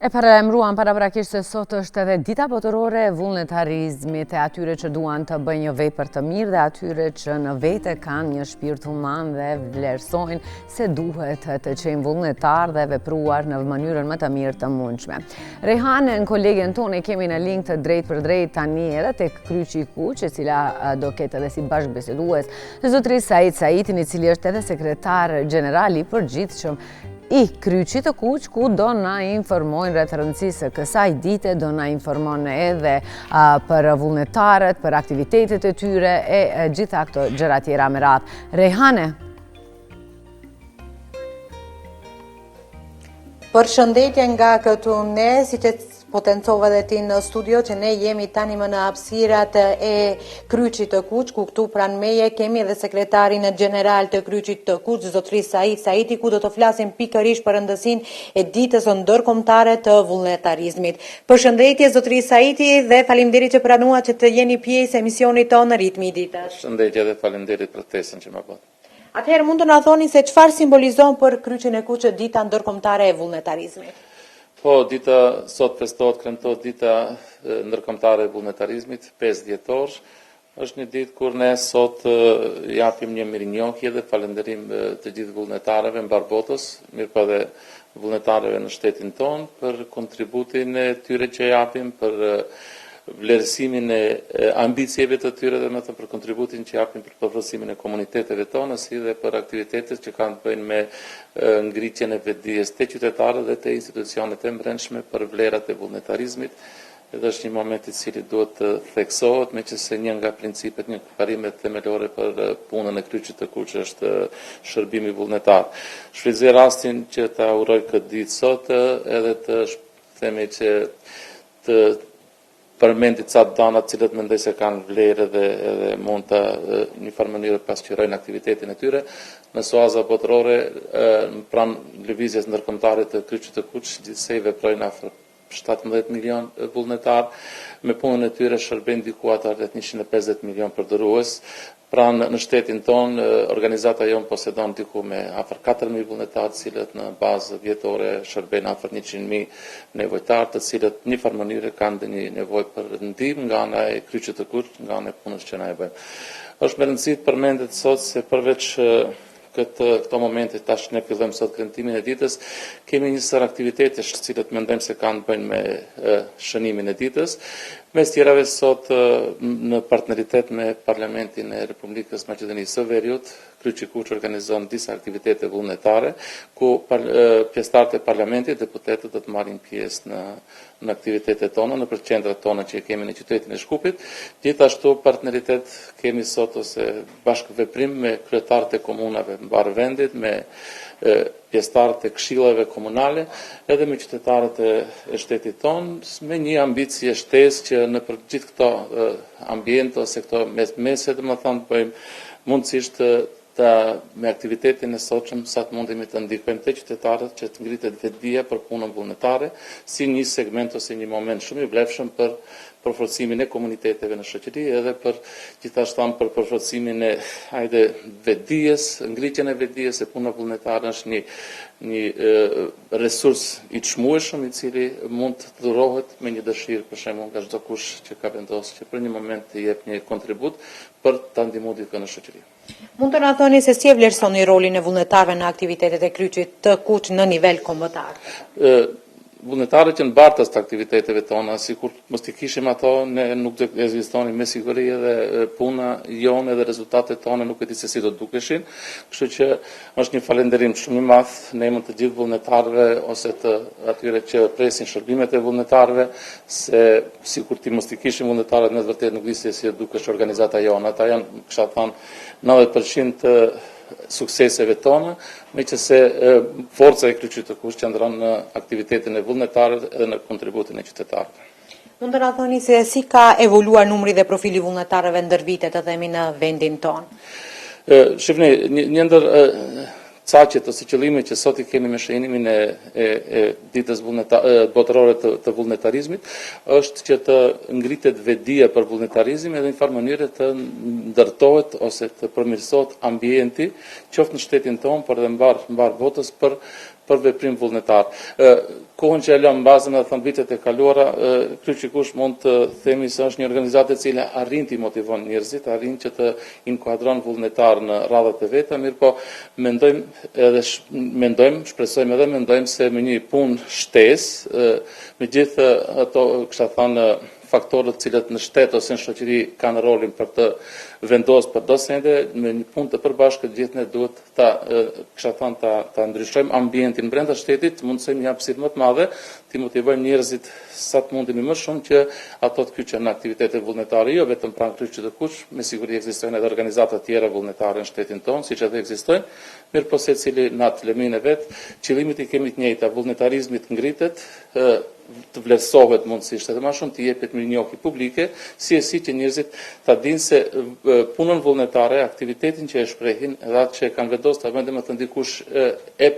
E paralajmëruan paraprakisht se sot është edhe dita botërore e vullnetarizmit, e atyre që duan të bëjnë një vepër të mirë dhe atyre që në vete kanë një shpirt human dhe vlerësojnë se duhet të qenë vullnetar dhe vepruar në mënyrën më të mirë të mundshme. Rehanën, kolegen tonë, kemi në link të drejt për drejt tani edhe tek Kryqi i Kuq, e cila do ketë edhe si bashkëbisedues zotëri Said Saitin, i cili është edhe sekretar gjeneral i përgjithshëm i Kryqit të Kuq, ku do na informojnë rreth rëndësisë së kësaj dite, do na informon edhe për vullnetarët, për aktivitetet e tyre e gjitha këto gjëra tjera me radhë. Rehane. Përshëndetje nga këtu ne, si që potencova dhe ti në studio, që ne jemi tani më në hapësirat e Kryqit të Kuq, ku këtu pranë meje kemi edhe sekretarin general të Kryqit të Kuq, zotëri Said Saiti, ku do të flasim pikërisht për rëndësinë e ditës ndërkombëtare të vullnetarizmit. Përshëndetje zotëri Saiti dhe faleminderit që pranuat që të jeni pjesë emisionit tonë në ritmi i ditës. Përshëndetje dhe faleminderit për ftesën që më bëni. Atëherë mund të na thoni se çfarë simbolizon për Kryqin e Kuq dita ndërkombëtare e vullnetarizmit? Po, dita sot festohet, kremtohet dita ndërkombëtare e vullnetarizmit, 5 dhjetor. Është një ditë kur ne sot japim një mirënjohje dhe falënderim të gjithë vullnetarëve mbar botës, mirëpo edhe vullnetarëve në shtetin tonë për kontributin e tyre që japim, për vlerësimin e ambicieve të tyre dhe më të për kontributin që japin për përfaqësimin e komuniteteve tona, si dhe për aktivitetet që kanë të bëjnë me ngritjen e vetdijes të qytetarëve dhe të institucionet e brendshme për vlerat e vullnetarizmit. Edhe është një moment i cili duhet të theksohet, meqense një nga principet, një nga parimet themelore për punën e Kryqit të Kuq është shërbimi vullnetar. Shfrytëzoj rastin që ta uroj këtë ditë sot edhe të themi që të përmendit ca dana të cilët mendoj se kanë vlerë dhe mund të një farë mënyrë pasqyrojnë aktivitetin e tyre. Në soaza botërore, pranë lëvizjes ndërkombëtare të Kryqit të Kuq, gjithsej veprojnë afër 17 milion vullnetar, me punën e tyre shërben diku ata rreth 150 milion përdorues. Pranë në shtetin tonë, organizata jonë posedon diku me afër 4.000 vullnetarë, cilët në bazë vjetore shërben afër 100.000 nevojtarë, të cilët një farë mënyre kanë dhe një nevojë për ndihmë nga ana e Kryqit të Kuq, nga ana e punës që na e bëjmë. Është me rëndësi të përmendet sot se përveç këto momente tash ne fillojmë sot kremtimin e ditës, kemi një sër aktivitetesh të cilët mendojmë se kanë të bëjnë me shënimin e ditës. Mes tjerave sot në partneritet me Parlamentin e Republikës Maqedonisë së Veriut, Kryqi i Kuq organizon disa aktivitete vullnetare, ku pjesëtarët e Parlamentit, deputetët do të marrin pjesë në aktivitetet tona, në qendrat tona që kemi në qytetin e Shkupit. Gjithashtu partneritet kemi sot ose bashkëveprim me kryetarët e komunave mbar vendit, me pjesëtarët e këshillave komunale, edhe me qytetarët e shtetit tonë, me një ambicie shtesë që në për gjithë këto ambient ose këto mese, domethënë bëjmë mundësisht me aktivitetin e sotshëm sa të mundemi të ndihmojmë të qytetarët që të ngritet vetdia për punën vullnetare, si një segment ose një moment shumë i vlefshëm për përforcimin e komuniteteve në shoqëri, edhe për gjithashtu për përforcimin e vetdijes, ngritjen e vetdijes, se puna vullnetare është një resurs i çmueshëm i cili mund të dhurohet me një dëshirë për shembull nga çdo kush që ka vendosur që për një moment të jep një kontribut për ta ndihmuar dikë në shoqëri. Mund të na thoni se si e vlerësoni rolin e vullnetarëve në aktivitetet e Kryqit të Kuq në nivel kombëtar? Vullnetarët që në bartës të aktiviteteve tona, sikur mos t'i kishim ato, ne nuk do të ekzistonin me siguri edhe puna jonë edhe rezultatet tona nuk e di se si do të dukeshin. Kështu që është një falënderim shumë i madh në emër të gjithë vullnetarëve ose të atyre që presin shërbimet e vullnetarëve, se sikur ti mos t'i kishim vullnetarët, në të vërtetë nuk di se si do dukesh organizata jonë. Ata janë, kisha thënë, 90% të sukseseve tona, meqense forca e Kryqit të Kuq qëndron në aktivitetin e vullnetarëve dhe në kontributin e qytetarëve. Mund të na thoni se si ka evoluar numri dhe profili vullnetarëve ndër vitet, të themi në vendin tonë? Shifni, një ndër caqet ose qëllimet që sot i kemi me shënimin e ditës botërore të vullnetarizmit është që të ngritet vetdia për vullnetarizmin edhe në farë mënyrë të ndërtohet ose të përmirësohet ambienti, qoftë në shtetin tonë, por edhe mbar botës, për për veprim vullnetar. Kohën që e lëm bazën dhe thënë vitet e kaluara, Kryqi Kuq mund të themi se është një organizatë e cila arrin të motivon njerëzit, arrin që të inkuadron vullnetar në radhat e veta, mirë po shpresojmë edhe mendojmë se me një punë shtesë, me gjithë ato, kësha thënë, faktorët cilët në shtet ose në shoqëri kanë rolin për të vendosur për do sende, me një punë të përbashkët gjithë ne duhet ta ndryshojmë ambientin brenda shtetit, mundsojmë një hapësirë më të madhe, të motivojmë njerëzit sa të mundemi më shumë që ato të kyçen në aktivitete vullnetare, jo vetëm pranë Kryqit të Kuq, me siguri ekzistojnë edhe organizata tjera vullnetare në shtetin tonë, siç edhe ekzistojnë, mirë po secili në atë lëmin e vet, qëllimit i kemi të njëjta, vullnetarizmit ngritet, të vlerësohet mundësisht edhe më shumë të jepet mirënjohje publike, si që njerëzit ta dinë se punën vullnetare, aktivitetin që e shprehin, edhe atë që kanë vendosur ta bëjnë, domethënë dikush e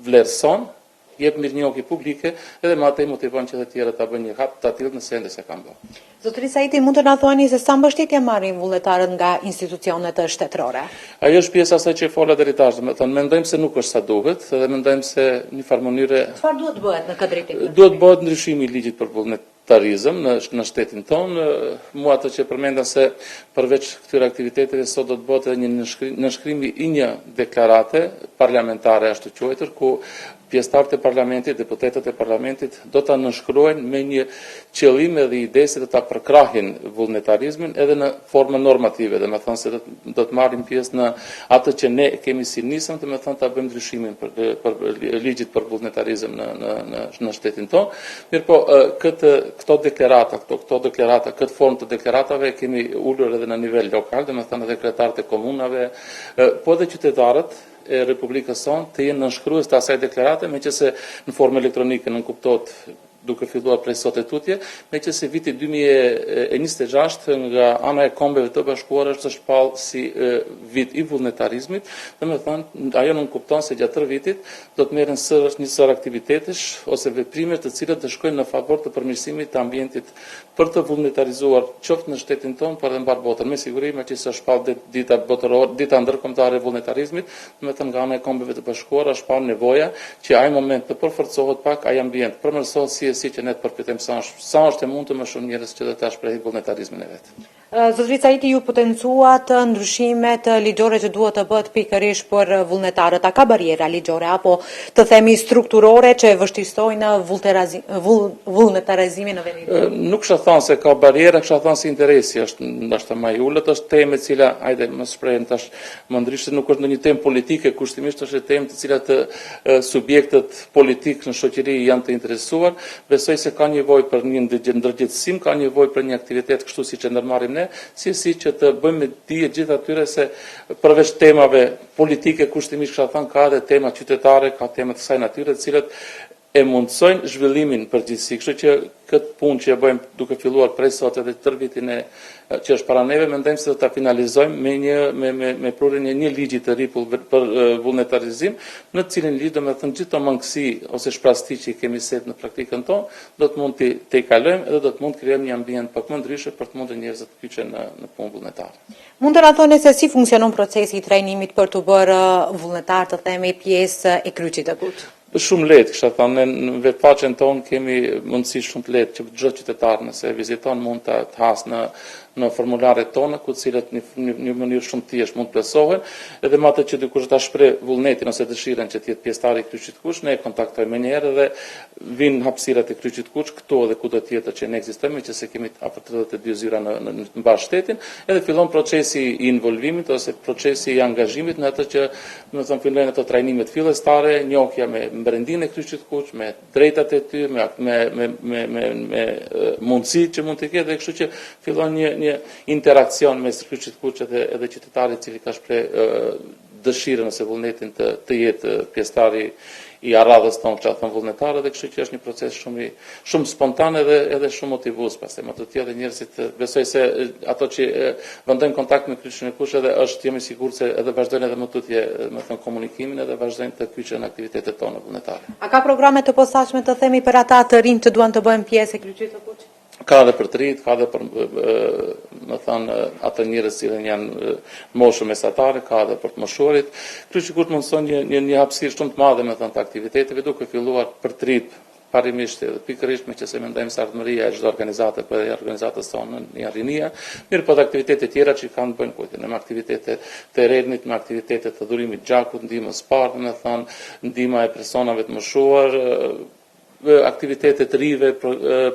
vlerëson, jep mirënjohje publike, edhe me atë motivon që të tjerët ta bëjnë një hap të tillë nëse ende se kanë bërë. Zotëri Saiti, mund të na thuani se sa mbështetje marrin vullnetarët nga institucionet shtetërore? Ajo është pjesa asaj që fola deri tash, domethënë mendojmë se nuk është sa duhet, edhe mendojmë se në farë mënyre çfarë duhet bëhet në këtë drejtim? Duhet bëhet ndryshimi i ligjit për vullnetarizëm në shtetin tonë. Mua ato që përmenda se përveç këtyre aktiviteteve sot do të bëhet edhe një nënshkrim i një deklarate parlamentare ashtu quajtur, ku pjesëtarët e parlamentit, deputetët e parlamentit do ta nënshkruajnë me një qëllim edhe ide se do ta përkrahin vullnetarizmin edhe në formën normative, domethënë se do të marrim pjesë në atë që ne kemi si nisëm, domethënë ta bëjmë ndryshimin për ligjit për vullnetarizëm në shtetin tonë. Mirëpo këto deklarata, këtë formë të deklaratave kemi ulur edhe në nivel lokal, domethënë edhe kryetarët e komunave, po edhe qytetarët e Republikës sonë të jenë nënshkrues të asaj deklarate, meqense në formë elektronike nuk kuptohet duke filluar prej sot e tutje, meqense viti 2026 nga ana e Kombeve të Bashkuara është shpallë si vit i vullnetarizmit, domethënë ajo nuk kupton se gjatë 3 vitit do të merren një sër aktivitetesh ose veprime të cilat të shkojnë në favor të përmirësimit të ambientit për të vullnetarizuar qoftë në shtetin tonë, por edhe mbar botën. Me siguri, meqense është shpallë dita botërore, dita ndërkombëtare e vullnetarizmit, domethënë nga ana e Kombeve të Bashkuara është shpallë nevoja që ai moment të përforcohet pak ai ambient, përmirësohet si që ne të përfitojmë sa është e mundshme më shumë njerëz që do ta shprehin vullnetarizmin e vet. Zotëri Saiti, ju potencuat ndryshimet ligjore që duhet të bëhet pikërisht për vullnetarët. A ka barriera ligjore apo të themi strukturore që vështirësojnë vullnetarizimin në vendin? Nuk kisha thënë se ka barriera, kisha thënë se interesi është ndoshta më i ulët, është temë e cila, hajde më shprehem tash më ndryshe, nuk është ndonjë temë politike, kushtimisht është temë të cilat subjektët politik në shoqëri janë të interesuar. Besoj se ka nevojë për një ndërgjegjësim, ka nevojë për një aktivitet kështu siç e ndërmarrim ne, si që të bëjmë dije gjithë atyre se përveç temave politike, kushtimisht kisha thënë, ka edhe tema qytetare, ka tema të kësaj natyre, të cilat e mundsojnë zhvillimin përgjithësi. Kështu që këtë punë që e bëjmë duke filluar prej sot edhe 3 vitin që është para neve, mendojmë se do ta finalizojmë me prurjen e një ligji të ri për vullnetarizim, në të cilin ligj domethënë gjithë ato mangësi ose shprasti që kemi shet në praktikën tonë, do të mund të kalojmë edhe do të mund të krijojmë një ambient pak më ndryshe për të mundur njerëzit të kyçen në punë vullnetare. Mund të na thoni se si funksionon procesi i trajnimit për të bërë vullnetar, të themi, pjesë e Kryqit të Kuq? Shumë lehtë, kisha thënë, në vetfaqen tonë kemi mundësi shumë të lehtë që çdo qytetar nëse viziton mund të hasë në formularet tona, ku cilat një mënyrë shumë të thjeshtë mund të plotësohen, edhe me atë që dikush ta shpreh vullnetin ose dëshirën që të jetë pjesëtar i Kryqit të Kuq, ne e kontaktojmë më njëherë dhe vinë hapësirat e Kryqit të Kuq këtu edhe kudo tjetër që ne ekzistojmë, që se kemi afër 32 zyra në mbar shtetin, edhe fillon procesi i involvimit ose procesi i angazhimit në atë që, domethënë, fillojnë ato trajnimet fillestare, njohja me brendin e Kryqit të Kuq, me drejtat e tyre, me mundësitë që mund të ketë, dhe kështu që fillon një interakcion mes Kryqit të Kuq edhe qytetarit i cili ka shpreh dëshirën ose vullnetin të jetë pjesëtari i arradhës tonë, që thon vullnetarë, dhe kështu që është një proces shumë spontan edhe shumë motivues. Pastaj më të tjerë njerëzit besoj se ato që vendojnë kontakt me Kryqin e Kuq edhe është jemi sigurt se edhe vazhdojnë edhe më tutje, më thon, komunikimin edhe vazhdojnë të kyçen aktivitetet tona vullnetare. A ka programe të posaçme të themi për ata të rinj që duan të bëjnë pjesë e Kryqit të Kuq? Ka edhe për të rinjt, ka edhe për më thënë ato njerëz që janë moshë mesatare, ka edhe për të moshuarit. Kryqi Kuq mundson një hapësirë shumë të madhe më thënë të aktiviteteve, duke filluar për trip parimisht edhe pikërisht me që se mendojmë se ardhmëria e çdo organizate për organizatës tonë në rinia, mirë po të aktivitete tjera që kanë të bëjnë kujtën, me aktivitete të rednit, me aktivitete të dhurimit gjakut, ndihmës parë, me thënë, ndihma e personave të moshuar, aktivitete të rive,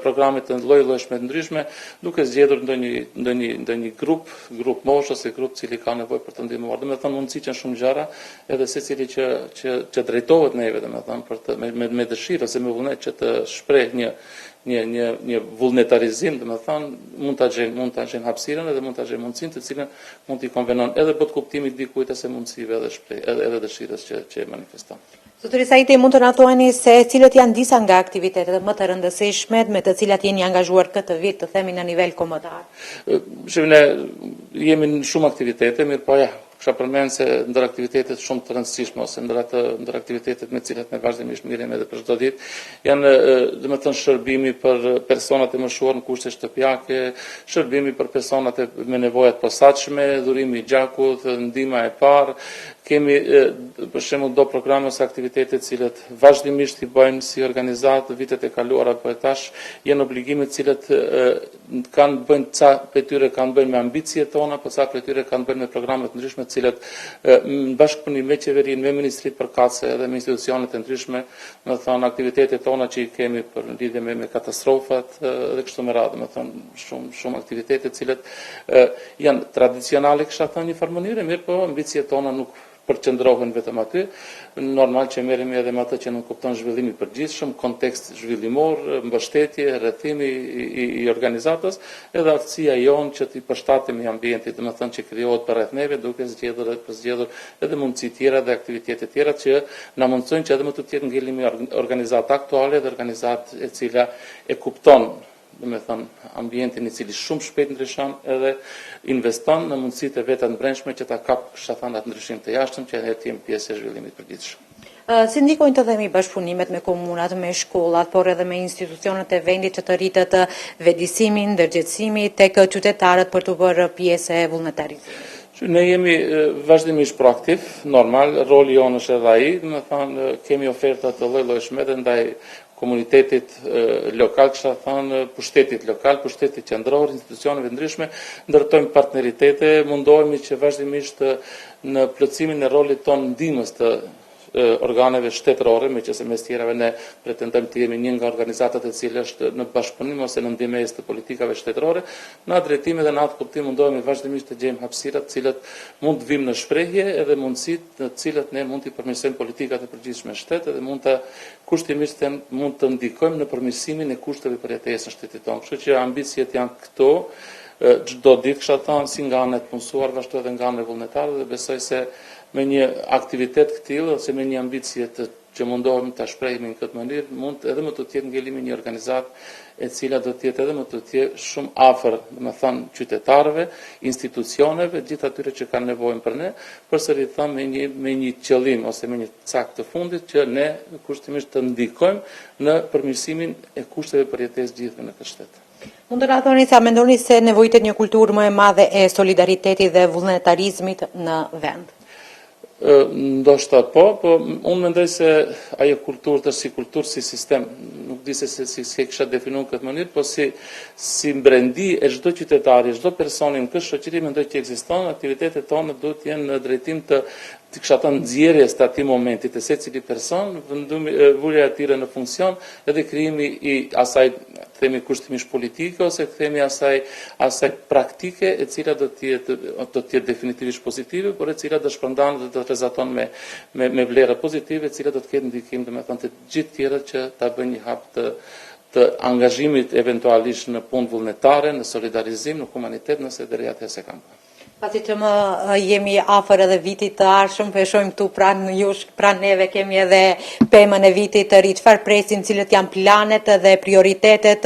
programe të lloj-llojshme të ndryshme, duke zgjedhur ndonjë grup moshë ose grup cili ka nevojë për të ndihmuar. Domethënë mundësi që shumë gjëra, edhe secili që drejtohet neve, domethënë për të me dëshirë ose me vullnet që të shpreh një vullnetarizim, domethënë mund ta gjejnë hapësirën edhe mund ta gjejnë mundësinë të cilën mund t'i konvenon edhe bot kuptimit dikujt ose mundësive edhe dëshirës që e manifeston. Zotëri Saiti, mund të na thuani se cilët janë disa nga aktivitetet më të rëndësishme me të cilat jeni angazhuar këtë vit, të themi në nivel kombëtar? Ne jemi në shumë aktivitete, mirë po kisha përmend se ndër aktivitetet shumë të rëndësishme ose ndër aktivitetet me të cilat ne vazhdimisht miremi edhe për çdo ditë janë domethënë shërbimi për personat e moshuar në kushte shtëpiake, shërbimi për personat me nevoja të posaçme, dhurimi i gjakut, ndihma e parë. Kemi për shembull do programe ose aktivitete të cilët vazhdimisht i bëjmë si organizatë vitet e kaluara apo tash janë obligime të cilët kanë bëjnë ca prej tyre kanë bëjnë me ambicjet tona, po ca prej tyre kanë bëjnë me programe të ndryshme të cilët në bashkëpunim me qeverinë, me ministritë përkatëse edhe me institucionet e ndryshme, do të thonë aktivitetet tona që i kemi për lidhje me katastrofat dhe kështu me radhë, do të thonë shumë aktivitete të cilët janë tradicionale, kisha thënë një farë mënyrë, mirë po ambicjet tona nuk përqendrohen vetëm aty, normal që merremi edhe me atë që nuk kupton zhvillimi i përgjithshëm, kontekst zhvillimor, mbështetje, rrethimi i organizatës, edhe aftësia jonë që të përshtatemi ambientit, domethënë që krijohet për rreth neve, duke zgjedhur edhe mundësi tjera dhe aktivitete tjera që na mundsojnë që edhe më të tjetë ngelimi organizatë aktuale dhe organizatë e cila e kupton domethënë ambientin i cili shumë shpejt ndryshon edhe investon në mundësitë e veta të brendshme që ta kap atë ndryshim të jashtëm që ne jemi pjesë e zhvillimit përgjithshëm. Si ndikojnë të themi bashkëpunimet me komunat, me shkollat, por edhe me institucionet e vendit që të rritet vetëdijsimin, ndërgjegjësimin tek qytetarët për të bërë pjesë e vullnetarizimit? Ne jemi vazhdimisht proaktiv, normal, roli jonë është edhe ai, domethënë kemi oferta të lloj-llojshme edhe ndaj komunitetit lokal, kisha thënë pushtetit lokal, pushtetit qendror, institucioneve ndryshme, ndërtojmë partneritete, mundohemi që vazhdimisht në plotësimin e rolit tonë ndihmës të organeve shtetërore, meqenëse mes tjerave ne pretendojmë të jemi një nga organizatat e cilë është në bashkëpunim ose në ndihmëes të politikave shtetërore, në atë drejtim dhe në atë kuptim mundohemi vazhdimisht të gjejmë hapësirat të cilat mund të vijmë në shprehje edhe mundësitë në të cilat ne mund të përmirësojmë politikat e përgjithshme në shtet edhe mund të ndikojmë në përmirësimin e kushteve për jetesën në shtetin tonë. Kështu që ambiciet janë këto, çdo ditë kisha thënë si nga ana e punësuar, ashtu edhe nga ana e vullnetarëve dhe besoj se me një aktivitet këtillë ose me një ambicie që mundohemi ta shprehemi në këtë mënyrë, mund edhe më të jetë ngelimi një organizatë e cila do të jetë edhe më të jetë shumë afër, domethënë qytetarëve, institucioneve, gjithë atyre që kanë nevojën për ne, përsëri them me një qëllim ose me një cakt të fundit që ne kushtimisht të ndikojmë në përmirësimin e kushteve për jetesë gjithëve në këtë shtet. Mund të na thoni sa mendoni se nevojitet një kulturë më e madhe e solidaritetit dhe vullnetarizmit në vend? Ndoshta po unë mendoj se ajo kulturë është si kulturë, si sistem, nuk di se si kisha definuar këtë mënyrë, po si mbrendi e çdo qytetari, çdo personi në këtë shoqëri mendoj që ekziston, aktivitetet tona duhet të jenë në drejtim të kisha thënë nxjerrjes të atij momenti të secili person, vurja e tij në funksion edhe krijimi i asaj themi kushtimisht politike ose themi asaj praktike e cila do të jetë definitivisht pozitive, por e cila do shpërndan dhe do të rezaton me vlera pozitive, e cila do të ketë ndikim domethënë të gjithë tjerët që ta bëjnë një hap të angazhimit eventualisht në punë vullnetare, në solidarizim, në humanitet, nëse deri atëherë se kanë. Pasi që më jemi afër edhe vitit të ardhshëm, po e shohim këtu pranë jush, pranë neve kemi edhe pemën e vitit të ri. Çfarë presin, cilët janë planet dhe prioritetet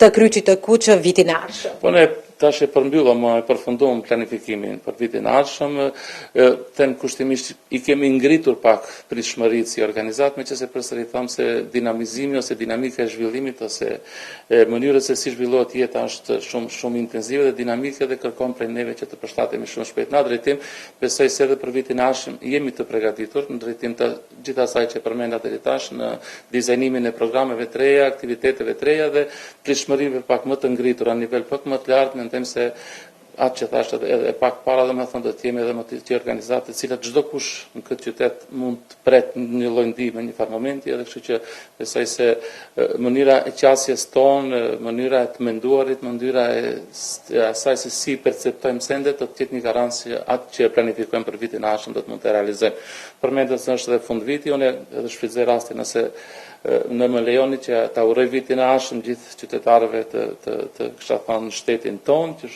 të Kryqit të Kuq vitin e ardhshëm? Po ne tash e përmbylla më e përfundon planifikimin për vitin ardhshëm, them kushtimisht i kemi ngritur pak pritshmëritë si organizat, meqense përsëri them se dinamizimi ose dinamika e zhvillimit ose mënyra se si zhvillohet jeta është shumë intensive dhe dinamike dhe kërkon prej neve që të përshtatemi shumë shpejt. Në drejtim, besoj se edhe për vitin ardhshëm jemi të përgatitur në drejtim të gjithë asaj që përmenda deri tash në dizajnimin e programeve të reja, aktiviteteve të reja dhe pritshmërive pak më të ngritura në nivel pak më të lartë, mendoj se atë që thashtë edhe pak para dhe me thënë do të jemi edhe më të organizatë të cilat çdo kush në këtë qytet mund të pret një lloj ndihme në një farë momenti, edhe kështu që besoj se mënyra e qasjes tonë, mënyra e të menduarit, mënyra e asaj se si perceptojmë sendet do të jetë një garancë që atë që planifikojmë për vitin ardhshëm do të mund të realizojmë. Përmendet se është edhe fund viti, unë edhe shfrytëzoj rastin nëse në më lejoni që ta uroj vitin e ardhshëm gjithë qytetarëve të kisha thënë shtetin tonë,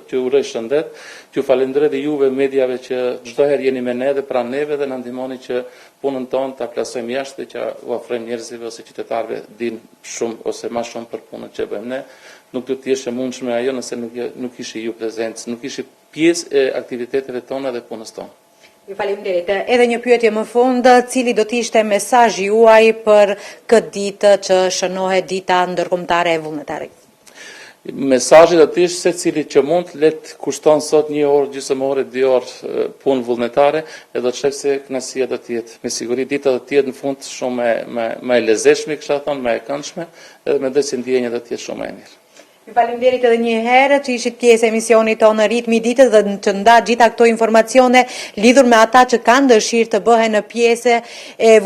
që uroj shëndet, që falenderoj dhe juve mediave që çdo herë jeni me ne dhe pranë neve dhe na ndihmoni që punën tonë ta plasojmë jashtë dhe që u ofrojmë njerëzve ose qytetarëve dinë shumë ose më shumë për punën që bëjmë ne. Nuk do të ishte mundshme ajo nëse nuk ishi ju prezencë, nuk ishi pjesë e aktiviteteve tona dhe punës tonë. Ju faleminderit. Edhe një pyetje më fund, cili do të ishte mesazhi juaj për këtë ditë që shënohet dita ndërkombëtare e vullnetarit? Mesazhi do të ishte se cili që mund le të kushton sot 1 orë, gjysmë ore, 2 orë punë vullnetare, e do të shef se kënaqësia do të jetë. Me siguri dita do të jetë në fund shumë më e lezetshme, kisha thënë, më e këndshme, edhe mendoj se ndjenja do të jetë shumë e mirë. Ju faleminderit edhe një herë që ishit pjesë e emisionit tonë Ritmi i ditës dhe që nda gjitha këto informacione lidhur me ata që kanë dëshirë të bëhen në pjesë e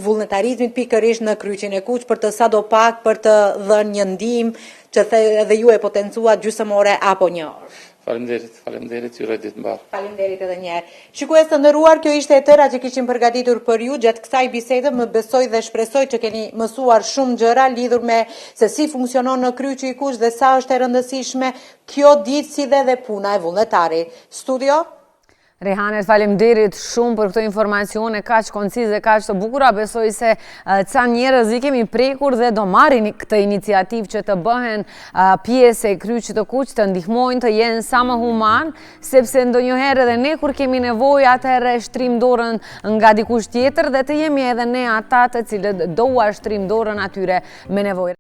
vullnetarizmit pikërisht në Kryqin e Kuq për të sadopak për të dhënë një ndihmë që edhe ju e potencuat gjysmore apo 1 orë. Faleminderit, ju uroj ditë mbarë. Faleminderit edhe një herë. Shikues të nderuar, kjo ishte e tëra që kishim përgatitur për ju gjatë kësaj bisede. Më besoj dhe shpresoj që keni mësuar shumë gjëra lidhur me se si funksionon në Kryqi i Kuq dhe sa është e rëndësishme kjo ditë si dhe puna e vullnetarit. Studio Rehanet, faleminderit shumë për këto informacione kaq koncize, kaq të bukura. Besoj se ca njerëz i kemi prekur dhe do marrin këtë iniciativë që të bëhen pjesë e Kryqit të Kuq, të ndihmojnë të jenë sa më human, sepse ndonjëherë edhe ne kur kemi nevojë atëherë shtrim dorën nga dikush tjetër dhe të jemi edhe ne ata të cilët do ua shtrim dorën atyre me nevojë.